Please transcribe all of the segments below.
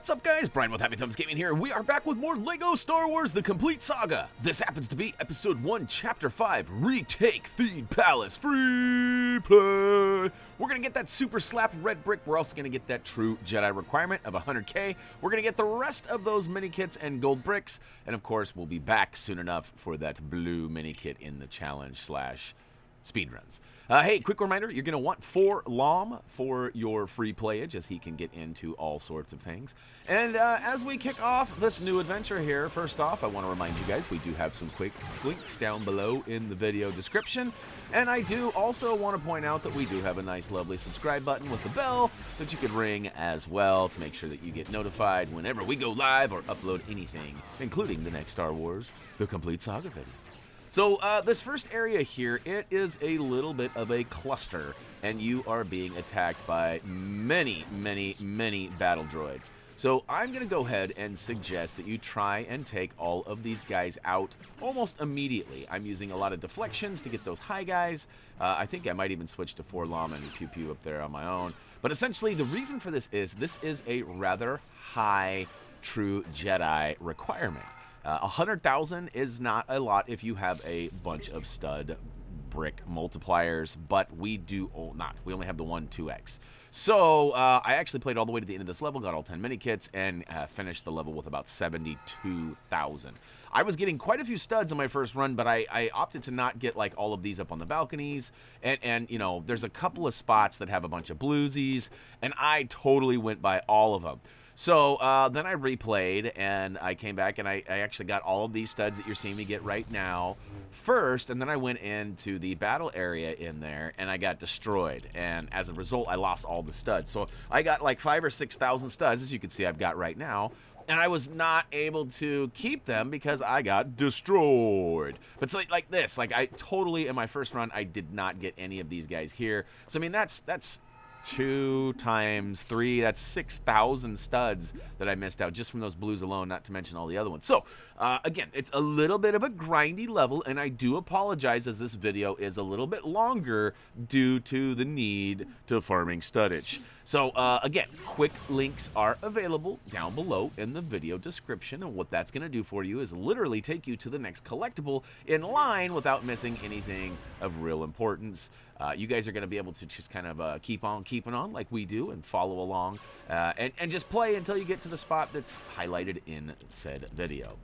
What's up, guys? Brian with HappyThumbsGaming here. We are back with more LEGO Star Wars The Complete Saga. This happens to be Episode 1, Chapter 5, Retake Theed Palace Free Play. We're going to get that super slap red brick. We're also going to get that true Jedi requirement of 100k. We're going to get the rest of those mini kits and gold bricks. And of course, we'll be back soon enough for that blue mini kit in the challenge slash speedruns. Hey, quick reminder, you're going to want 4 LOM for your free playage, as he can get into all sorts of things. And as we kick off this new adventure here, first off, I want to remind you guys we do have some quick links down below in the video description. And I do also want to point out that we do have a nice, lovely subscribe button with a bell that you could ring as well to make sure that you get notified whenever we go live or upload anything, including the next Star Wars The Complete Saga video. So this first area here, it is a little bit of a cluster, and you are being attacked by many battle droids. So I'm going to go ahead and suggest that you try and take all of these guys out almost immediately. I'm using a lot of deflections to get those high guys. I think I might even switch to 4 LOM and pew-pew up there on my own. But essentially, the reason for this is a rather high true Jedi requirement. 100,000 is not a lot if you have a bunch of stud brick multipliers, but we do not. We only have the 1 2x. So I actually played all the way to the end of this level, got all 10 mini kits, and finished the level with about 72,000. I was getting quite a few studs on my first run, but I opted to not get like all of these up on the balconies. And you know, there's a couple of spots that have a bunch of bluesies, and I totally went by all of them. So then I replayed, and I came back, and I actually got all of these studs that you're seeing me get right now first, and then I went into the battle area in there, and I got destroyed, and as a result, I lost all the studs. So I got like 5,000 or 6,000 studs, as you can see I've got right now, and I was not able to keep them because I got destroyed. But it's like this, like I totally, in my first run, I did not get any of these guys here. So I mean, that's 2 times 3, that's 6,000 studs that I missed out just from those blues alone, not to mention all the other ones. So again, it's a little bit of a grindy level, and I do apologize as this video is a little bit longer due to the need to farming studdage. So again, quick links are available down below in the video description, and what that's going to do for you is literally take you to the next collectible in line without missing anything of real importance. You guys are going to be able to just kind of keep on keeping on like we do and follow along and just play until you get to the spot that's highlighted in said video.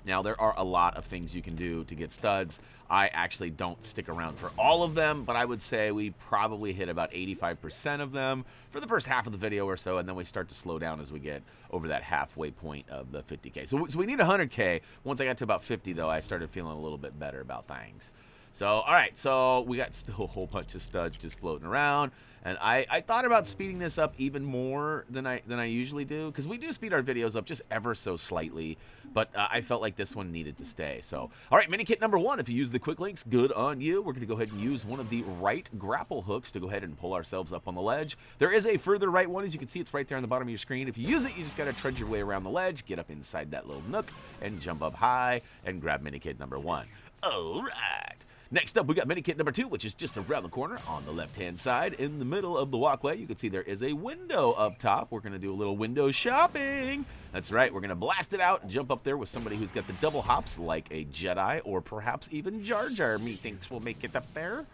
Now, there are a lot of things you can do to get studs. I actually don't stick around for all of them, but I would say we probably hit about 85% of them for the first half of the video or so, and then we start to slow down as we get over that halfway point of the 50k. So we need 100k. Once I got to about 50, though, I started feeling a little bit better about things. So, all right, so we got still a whole bunch of studs just floating around, and I thought about speeding this up even more than I usually do, because we do speed our videos up just ever so slightly, but I felt like this one needed to stay. So, all right, mini kit number 1, if you use the quick links, good on you. We're going to go ahead and use one of the right grapple hooks to go ahead and pull ourselves up on the ledge. There is a further right one, as you can see, it's right there on the bottom of your screen. If you use it, you just got to trudge your way around the ledge, get up inside that little nook, and jump up high and grab mini kit number 1. All right. Next up, we got mini kit number 2, which is just around the corner on the left-hand side. In the middle of the walkway, you can see there is a window up top. We're going to do a little window shopping. That's right, we're going to blast it out and jump up there with somebody who's got the double hops like a Jedi, or perhaps even Jar Jar, methinks will make it up there.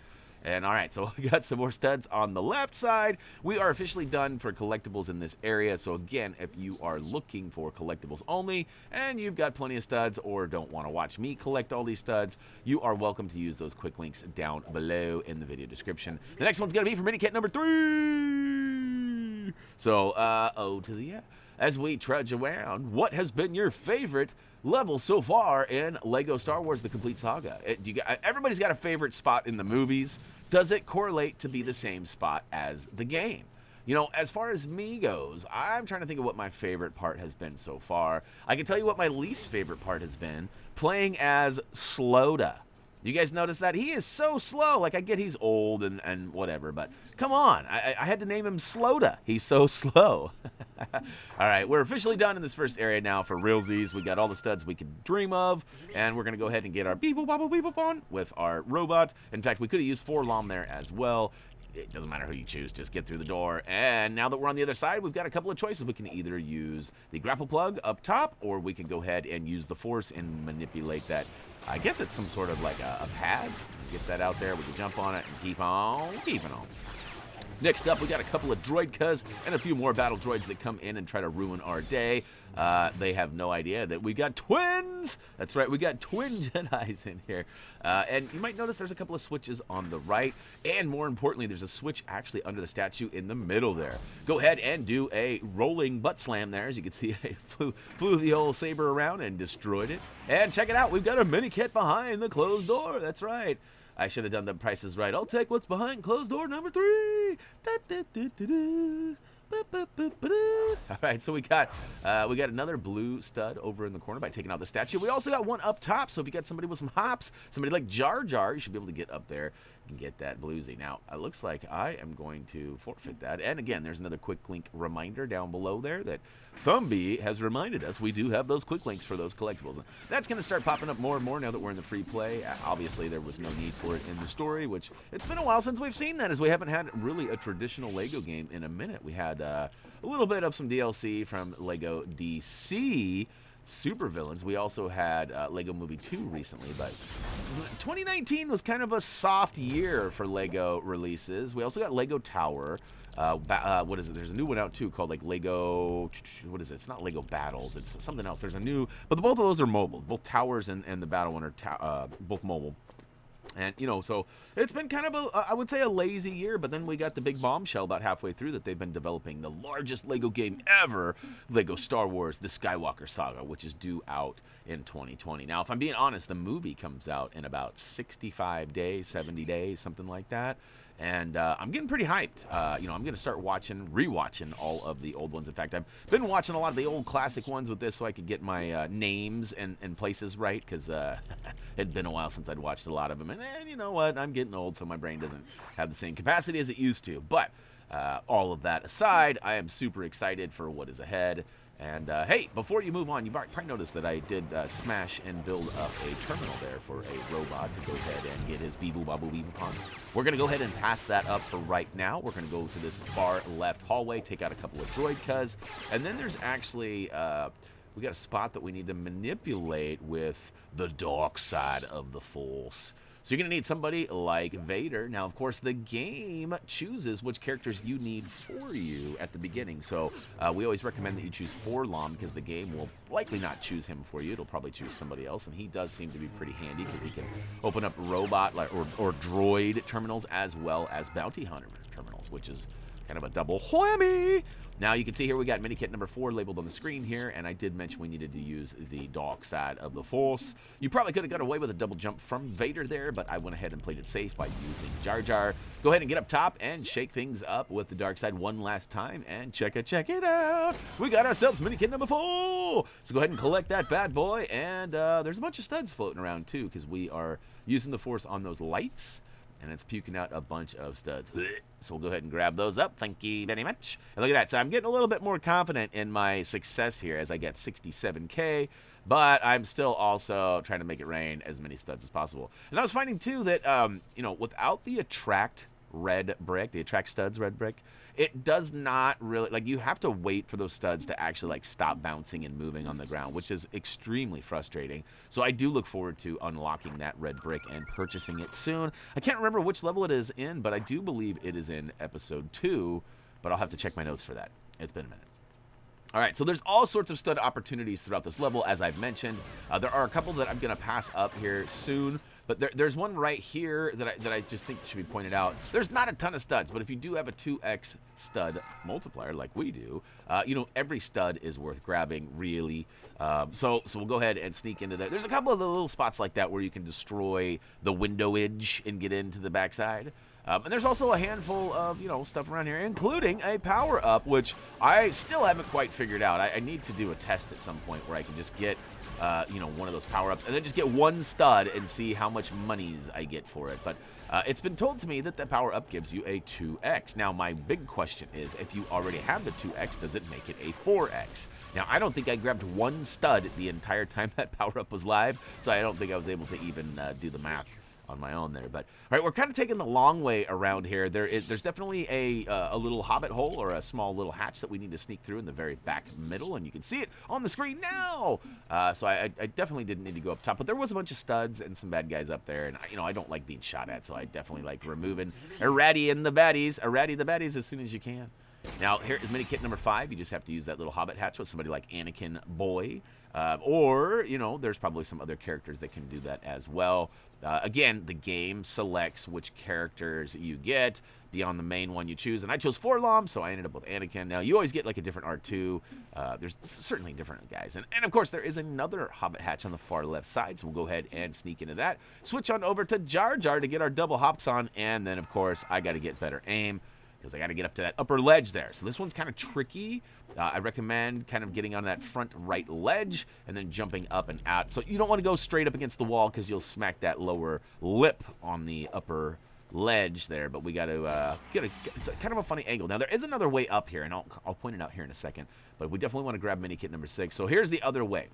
And all right, so we got some more studs on the left side. We are officially done for collectibles in this area. So again, if you are looking for collectibles only and you've got plenty of studs or don't want to watch me collect all these studs, you are welcome to use those quick links down below in the video description. The next one's going to be for mini kit number 3. So, O to the yeah. As we trudge around, what has been your favorite level so far in LEGO Star Wars The Complete Saga? Everybody's got a favorite spot in the movies. Does it correlate to be the same spot as the game? You know, as far as me goes, I'm trying to think of what my favorite part has been so far. I can tell you what my least favorite part has been, playing as Sloda. You guys notice that? He is so slow. Like, I get he's old and whatever, but come on. I had to name him Sloda. He's so slow. All right, we're officially done in this first area now for realsies. We got all the studs we could dream of, and we're going to go ahead and get our beep-boop-bop-boop-beep-boop on with our robot. In fact, we could have used 4 LOM there as well. it doesn't matter who you choose, just get through the door. And now that we're on the other side, we've got a couple of choices. We can either use the grapple plug up top, or we can go ahead and use the force and manipulate that. I guess it's some sort of like a pad. Get that out there, we can jump on it and keep on keeping on. Next up, we got a couple of droid cuz and a few more battle droids that come in and try to ruin our day. They have no idea that we got twins. That's right, we got twin Jedis in here. And you might notice there's a couple of switches on the right, and more importantly, there's a switch actually under the statue in the middle there. Go ahead and do a rolling butt slam there. As you can see, I flew the old saber around and destroyed it. And check it out, we've got a Minikit behind the closed door. That's right. I should have done the prices right. I'll take what's behind closed door number 3. All right, so we got another blue stud over in the corner by taking out the statue. We also got one up top, so if you got somebody with some hops, somebody like Jar Jar, you should be able to get up there and get that bluesy. Now, it looks like I am going to forfeit that. And again, there's another quick link reminder down below there that Thumby has reminded us we do have those quick links for those collectibles. And that's going to start popping up more and more now that we're in the free play. Obviously, there was no need for it in the story, which it's been a while since we've seen that, as we haven't had really a traditional Lego game in a minute. We had a little bit of some DLC from Lego DC Supervillains. We also had Lego Movie 2 recently, but 2019 was kind of a soft year for Lego releases. We also got Lego Tower. What is it? There's a new one out too called like Lego, what is it? It's not Lego Battles, it's something else. There's a new, but both of those are mobile. Both Towers and the Battle one are both mobile. And, you know, so it's been kind of I would say a lazy year, but then we got the big bombshell about halfway through that they've been developing the largest Lego game ever, Lego Star Wars, The Skywalker Saga, which is due out in 2020. Now, if I'm being honest, the movie comes out in about 65 days, 70 days, something like that. And I'm getting pretty hyped. You know, I'm going to start rewatching all of the old ones. In fact, I've been watching a lot of the old classic ones with this so I could get my names and places right, because it had been a while since I'd watched a lot of them. And you know what? I'm getting old, so my brain doesn't have the same capacity as it used to. But all of that aside, I am super excited for what is ahead. And hey, before you move on, you probably noticed that I did smash and build up a terminal there for a robot to go ahead and get his beeboo baboo beeboo on. We're going to go ahead and pass that up for right now. We're going to go to this far left hallway, take out a couple of droid cuz, and then there's actually we got a spot that we need to manipulate with the dark side of the Force. So you're going to need somebody like Vader. Now, of course, the game chooses which characters you need for you at the beginning. So we always recommend that you choose Forlom, because the game will likely not choose him for you. It'll probably choose somebody else, and he does seem to be pretty handy because he can open up robot or droid terminals as well as bounty hunter terminals, which is kind of a double whammy. Now you can see here we got Minikit number 4 labeled on the screen here, and I did mention we needed to use the dark side of the Force. You probably could have got away with a double jump from Vader there, but I went ahead and played it safe by using Jar Jar. Go ahead and get up top and shake things up with the dark side one last time, and check it out. We got ourselves Minikit number 4. So go ahead and collect that bad boy, and there's a bunch of studs floating around too, because we are using the Force on those lights, and it's puking out a bunch of studs. So we'll go ahead and grab those up. Thank you very much. And look at that. So I'm getting a little bit more confident in my success here as I get 67K, but I'm still also trying to make it rain as many studs as possible. And I was finding too that, you know, without the attract red brick, the attract studs red brick, it does not really, like, you have to wait for those studs to actually like stop bouncing and moving on the ground, which is extremely frustrating. So I do look forward to unlocking that red brick and purchasing it soon. I can't remember which level it is in, but I do believe it is in episode 2, but I'll have to check my notes for that. It's been a minute. All right, so there's all sorts of stud opportunities throughout this level, as I've mentioned. There are a couple that I'm going to pass up here soon, but there's one right here that I just think should be pointed out. There's not a ton of studs, but if you do have a 2x stud multiplier like we do, you know, every stud is worth grabbing, really. So we'll go ahead and sneak into that. There's a couple of the little spots like that where you can destroy the window edge and get into the backside. And there's also a handful of, you know, stuff around here, including a power-up, which I still haven't quite figured out. I need to do a test at some point where I can just get, you know, one of those power-ups and then just get one stud and see how much monies I get for it. But it's been told to me that the power-up gives you a 2x. Now, my big question is, if you already have the 2x, does it make it a 4x? Now, I don't think I grabbed one stud the entire time that power-up was live, so I don't think I was able to even do the math on my own there. But all right, we're kind of taking the long way around here. There's definitely a little hobbit hole or a small little hatch that we need to sneak through in the very back middle, and you can see it on the screen now. So I definitely didn't need to go up top, but there was a bunch of studs and some bad guys up there, and I don't like being shot at, so I definitely like removing errating the baddies as soon as you can. Now, here is Minikit number 5. You just have to use that little hobbit hatch with somebody like Anakin Boy. Or, there's probably some other characters that can do that as well. Again, the game selects which characters you get beyond the main one you choose. And I chose Forlom, so I ended up with Anakin. Now, you always get like a different R2. There's certainly different guys. And of course, there is another hobbit hatch on the far left side, so we'll go ahead and sneak into that. Switch on over to Jar Jar to get our double hops on. And then, of course, I got to get better aim, because I got to get up to that upper ledge there. So this one's kind of tricky. I recommend kind of getting on that front right ledge and then jumping up and out. So you don't want to go straight up against the wall because you'll smack that lower lip on the upper ledge there. But we got to it's kind of a funny angle. Now, there is another way up here, and I'll point it out here in a second. But we definitely want to grab Minikit number 6. So here's the other way.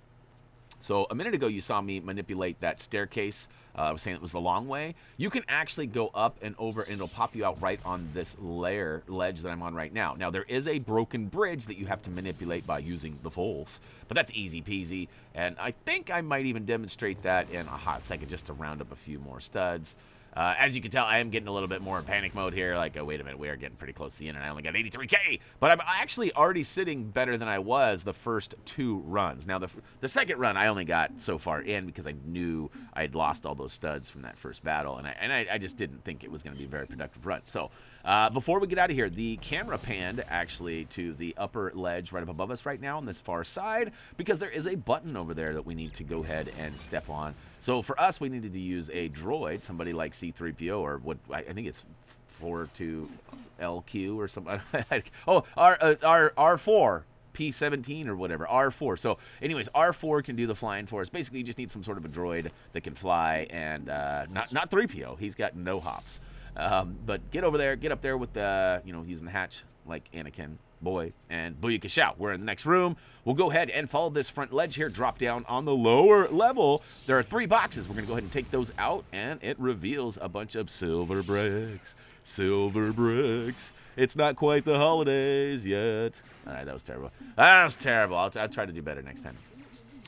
So a minute ago, you saw me manipulate that staircase. I was saying it was the long way. You can actually go up and over, and it'll pop you out right on this ledge that I'm on right now. Now, there is a broken bridge that you have to manipulate by using the Force, but that's easy peasy. And I think I might even demonstrate that in a hot second just to round up a few more studs. As you can tell, I am getting a little bit more in panic mode here. Like, oh, wait a minute, we are getting pretty close to the end, and I only got 83K. But I'm actually already sitting better than I was the first 2 runs. Now, the second run, I only got so far in because I knew I had lost all those studs from that first battle, and I just didn't think it was going to be a very productive run. So, before we get out of here, the camera panned actually to the upper ledge right up above us right now on this far side, because there is a button over there that we need to go ahead and step on. So for us, we needed to use a droid, somebody like C-3PO, or what I think it's 42LQ or something. Oh, R4. P-17 or whatever, R4. So anyways, R4 can do the flying for us. Basically, you just need some sort of a droid that can fly, and not 3PO. He's got no hops. But get over there, get up there with the, using the hatch like Anakin Boy, and booyaka shout. We're in the next room. We'll go ahead and follow this front ledge here, drop down on the lower level. There are 3 boxes. We're going to go ahead and take those out, and it reveals a bunch of silver bricks. Silver bricks. It's not quite the holidays yet. All right, that was terrible. That was terrible. I'll try to do better next time.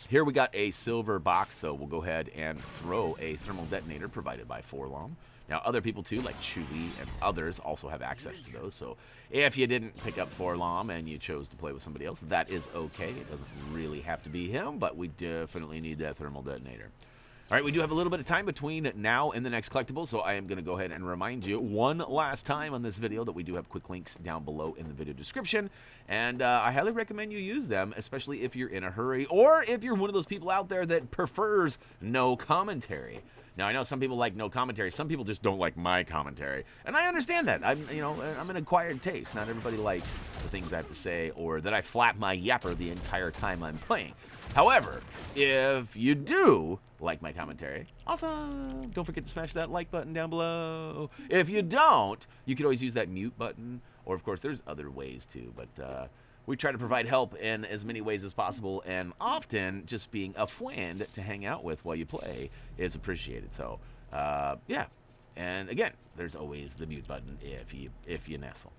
Here we got a silver box, though. We'll go ahead and throw a thermal detonator provided by Forlom. Now, other people, too, like Chewie and others, also have access to those. So if you didn't pick up Forlom and you chose to play with somebody else, that is okay. It doesn't really have to be him, but we definitely need that thermal detonator. All right, we do have a little bit of time between now and the next collectible, so I am going to go ahead and remind you one last time on this video that we do have quick links down below in the video description, and I highly recommend you use them, especially if you're in a hurry, or if you're one of those people out there that prefers no commentary. Now, I know some people like no commentary. Some people just don't like my commentary, and I understand that. I'm an acquired taste. Not everybody likes the things I have to say, or that I flap my yapper the entire time I'm playing. However, if you do like my commentary, awesome! Don't forget to smash that like button down below. If you don't, you can always use that mute button, or of course, there's other ways too, but we try to provide help in as many ways as possible, and often just being a friend to hang out with while you play is appreciated. So, yeah. And again, there's always the mute button if you nestle.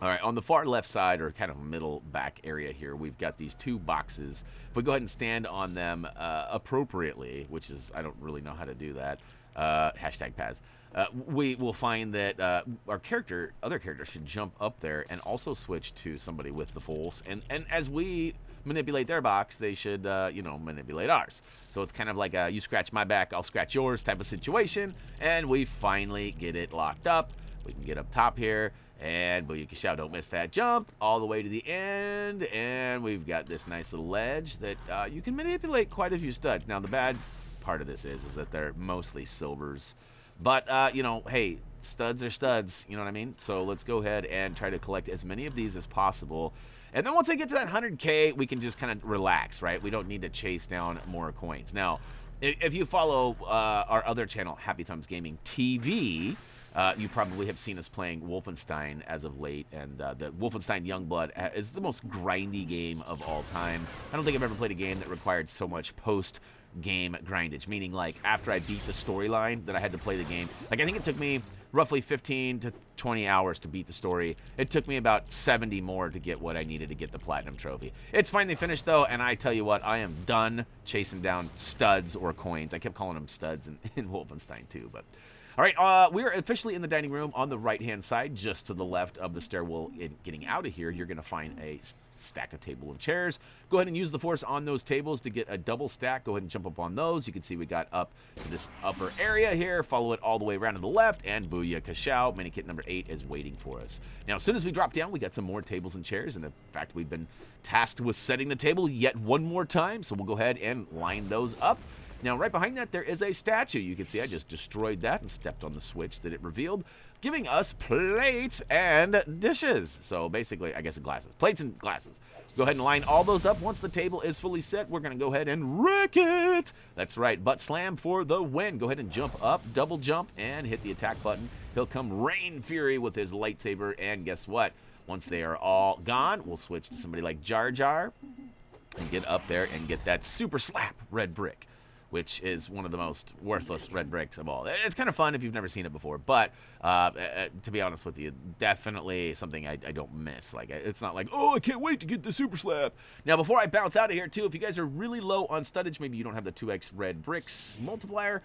All right, on the far left side, or kind of middle back area here, we've got these 2 boxes. If we go ahead and stand on them appropriately, which is, I don't really know how to do that, hashtag Paz, we will find that our other character should jump up there and also switch to somebody with the Force. And as we manipulate their box, they should, manipulate ours. So it's kind of like a you scratch my back, I'll scratch yours type of situation. And we finally get it locked up. We can get up top here. And booyaka shout, don't miss that jump all the way to the end. And we've got this nice little ledge that you can manipulate quite a few studs. Now, the bad part of this is that they're mostly silvers. But, hey, studs are studs, you know what I mean? So let's go ahead and try to collect as many of these as possible. And then once we get to that 100K, we can just kind of relax, right? We don't need to chase down more coins. Now, if you follow our other channel, HappyThumbsGaming TV, you probably have seen us playing Wolfenstein as of late, and the Wolfenstein Youngblood is the most grindy game of all time. I don't think I've ever played a game that required so much game grindage, meaning like after I beat the storyline that I had to play the game. Like I think it took me roughly 15 to 20 hours to beat the story. It took me about 70 more to get what I needed to get the platinum trophy. It's finally finished though, and I tell you what, I am done chasing down studs or coins. I kept calling them studs in Wolfenstein 2, but all right, we're officially in the dining room on the right-hand side, just to the left of the stairwell. Getting out of here, you're going to find a stack of table and chairs. Go ahead and use the force on those tables to get a double stack. Go ahead and jump up on those. You can see we got up to this upper area here. Follow it all the way around to the left, and booyah kashow, Minikit number 8 is waiting for us. Now, as soon as we drop down, we got some more tables and chairs, and in fact, we've been tasked with setting the table yet one more time, so we'll go ahead and line those up. Now, right behind that, there is a statue. You can see I just destroyed that and stepped on the switch that it revealed, giving us plates and dishes. So basically, I guess glasses. Plates and glasses. Go ahead and line all those up. Once the table is fully set, we're going to go ahead and wreck it. That's right, butt slam for the win. Go ahead and jump up, double jump, and hit the attack button. He'll come rain fury with his lightsaber, and guess what? Once they are all gone, we'll switch to somebody like Jar Jar and get up there and get that super slap red brick, which is one of the most worthless red bricks of all. It's kind of fun if you've never seen it before, but to be honest with you, definitely something I don't miss. Like, it's not like, oh, I can't wait to get the super slap. Now, before I bounce out of here, too, if you guys are really low on studdage, maybe you don't have the 2x red bricks multiplier,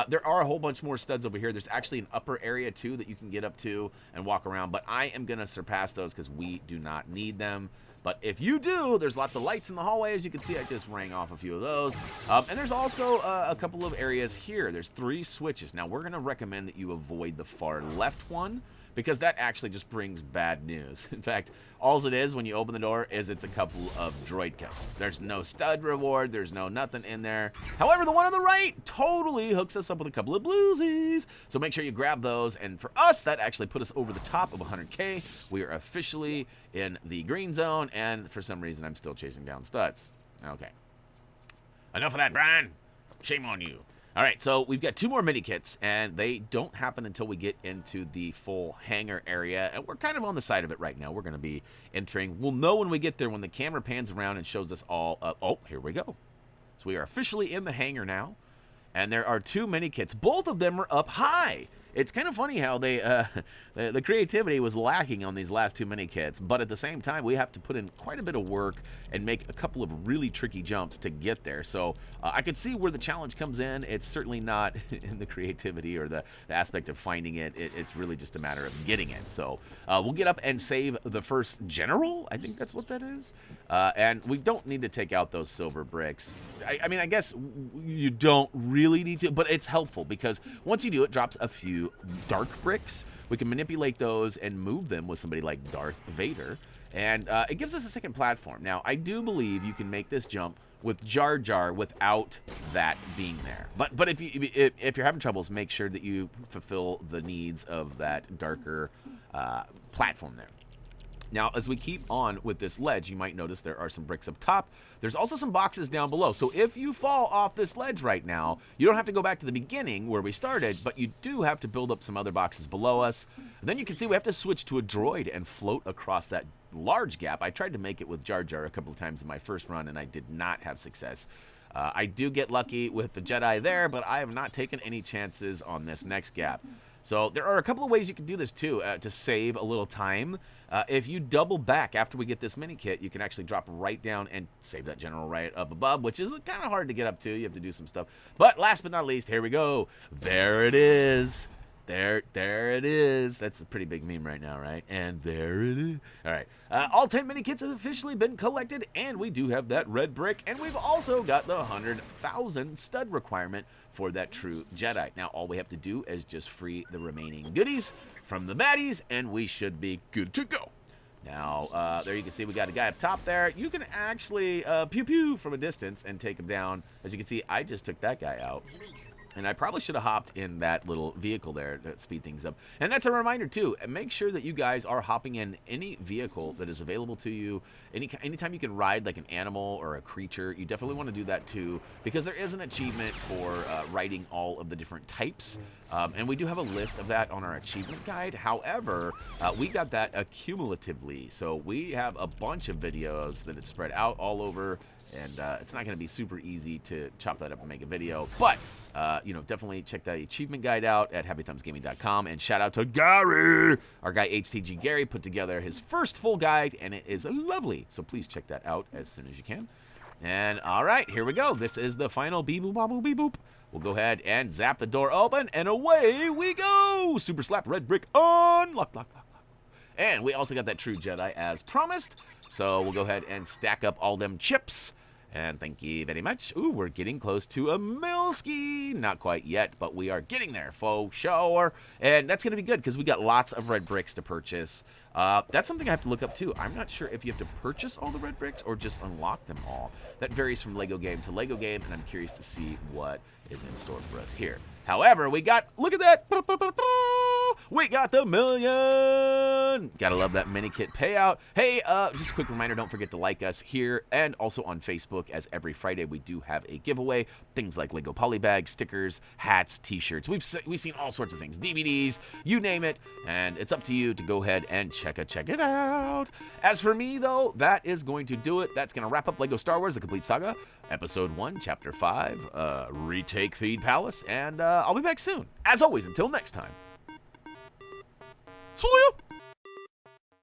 there are a whole bunch more studs over here. There's actually an upper area, too, that you can get up to and walk around, but I am going to surpass those because we do not need them. But if you do, there's lots of lights in the hallway. As you can see, I just rang off a few of those. And there's also a couple of areas here. There's 3 switches. Now, we're going to recommend that you avoid the far left one, because that actually just brings bad news. In fact, all it is when you open the door is it's a couple of droid cuts. There's no stud reward. There's no nothing in there. However, the one on the right totally hooks us up with a couple of bluesies. So make sure you grab those. And for us, that actually put us over the top of 100K. We are officially in the green zone. And for some reason, I'm still chasing down studs. Okay. Enough of that, Brian. Shame on you. All right, so we've got 2 more mini-kits, and they don't happen until we get into the full hangar area, and we're kind of on the side of it right now. We're going to be entering. We'll know when we get there, when the camera pans around and shows us all up. Oh, here we go. So we are officially in the hangar now, and there are 2 mini-kits. Both of them are up high. It's kind of funny how they the creativity was lacking on these last 2 mini-kits, but at the same time, we have to put in quite a bit of work and make a couple of really tricky jumps to get there. So I could see where the challenge comes in. It's certainly not in the creativity or the aspect of finding it. It's really just a matter of getting it. So we'll get up and save the first general. I think that's what that is. And we don't need to take out those silver bricks. I mean, I guess you don't really need to, but it's helpful because once you do, it drops a few dark bricks. We can manipulate those and move them with somebody like Darth Vader. And it gives us a second platform. Now, I do believe you can make this jump with Jar Jar without that being there. But if you're having troubles, make sure that you fulfill the needs of that darker platform there. Now, as we keep on with this ledge, you might notice there are some bricks up top. There's also some boxes down below. So if you fall off this ledge right now, you don't have to go back to the beginning where we started, but you do have to build up some other boxes below us. And then you can see we have to switch to a droid and float across that large gap. I tried to make it with Jar Jar a couple of times in my first run, and I did not have success. I do get lucky with the Jedi there, but I have not taken any chances on this next gap. So there are a couple of ways you can do this too to save a little time. If you double back after we get this mini kit, you can actually drop right down and save that general right up above, which is kind of hard to get up to. You have to do some stuff. But last but not least, here we go. There it is. There it is. That's a pretty big meme right now, right? And there it is. All right. All 10 mini kits have officially been collected, and we do have that red brick, and we've also got the 100,000 stud requirement for that true Jedi. Now, all we have to do is just free the remaining goodies from the baddies, and we should be good to go. Now, there you can see we got a guy up top there. You can actually pew-pew from a distance and take him down. As you can see, I just took that guy out. And I probably should have hopped in that little vehicle there to speed things up. And that's a reminder, too. Make sure that you guys are hopping in any vehicle that is available to you. Anytime you can ride like an animal or a creature, you definitely want to do that, too. Because there is an achievement for riding all of the different types. And we do have a list of that on our achievement guide. However, we got that accumulatively. So we have a bunch of videos that it's spread out all over And it's not going to be super easy to chop that up and make a video, but you know, definitely check the achievement guide out at HappyThumbsGaming.com, and shout out to Gary, our guy HTG Gary put together his first full guide, and it is lovely. So please check that out as soon as you can. And all right, here we go. This is the final beep boop bobble beep boop. We'll go ahead and zap the door open, and away we go. Super slap red brick on. Lock, lock, lock, lock. And we also got that true Jedi as promised. So we'll go ahead and stack up all them chips. And thank you very much. Ooh, we're getting close to a Milski. Not quite yet, but we are getting there, faux sure. And that's going to be good because we got lots of red bricks to purchase. That's something I have to look up too. I'm not sure if you have to purchase all the red bricks or just unlock them all. That varies from Lego game to Lego game, and I'm curious to see what is in store for us here. However, we got, look at that. We got the million. Gotta love that Minikit payout. Hey, just a quick reminder, don't forget to like us here and also on Facebook, as every Friday we do have a giveaway. Things like Lego polybags, stickers, hats, t-shirts. We've seen all sorts of things, DVDs, you name it, and it's up to you to go ahead and check it out. As for me, though, that is going to do it. That's gonna wrap up Lego Star Wars: The Complete Saga, Episode 1, Chapter 5, Retake Theed Palace, and I'll be back soon. As always, until next time. See ya!